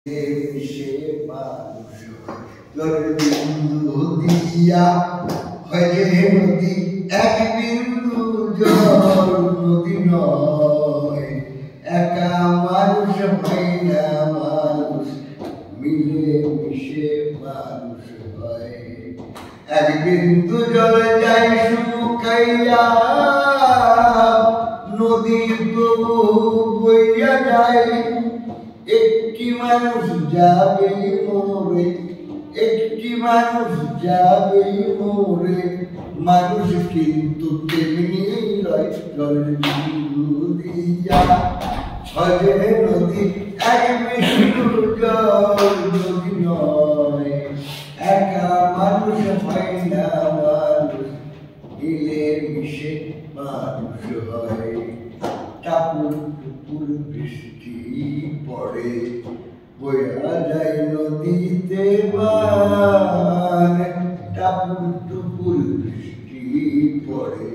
সে মানুষ জলের বিন্দু দিয়া হয়ে নদী এক বিন্দু জল নদী নয় একা মানুষ হয় না মানুষ মিলে মিশে মানুষ হয় এক বিন্দু জল যায় শুকাইয়া নদী প্রভু বইয়া যায় একটি মানুষ যাবে মোরে একটি মানুষ যাবে মোরে মানুষ কিন্তু তেমনি রয় জলের বিন্দু দিয়া ছজে নদী এক বিন্দু জল নদী নয় একা মানুষ হয় না মানুষ মিলে মিশে মানুষ হয় টাপুর টুপুর বৃষ্টি পড়ে বয়া যায় নদীতে বান টাপুর টুপুর বৃষ্টি পড়ে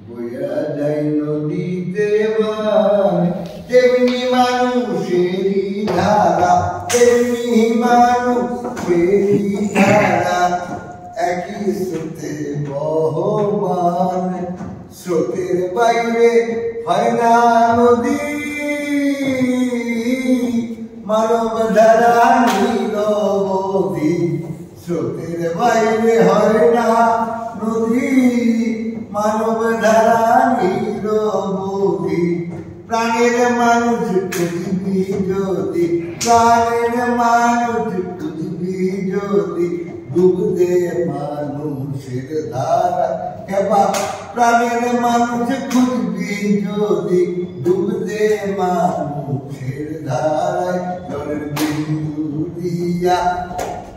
বয়া যায় নদীতে বান তেমনি মানুষেরই ধারা তেমনি মানুষেরই ধারা একই স্রোতে বহমান স্রোতের বাইরে হয় না নদী মানব ধারা নিরবধি স্রোতের বাইরে হয় না নদী মানব ধারা নিরবধি প্রাণের মানুষ খুঁজবি যদি প্রাণের মানুষ খুঁজবি যদি ডুবদে মানুষের ধারা হেবা প্রাণের মানুষ খুঁজবি যদি ডুবদে মানুষের ধারায় জলের বিন্দু দিয়া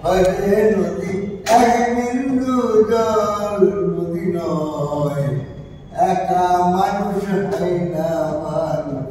হরে নদী এক বিন্দু জল নদী নয় একা মানুষ হয় না মানুষ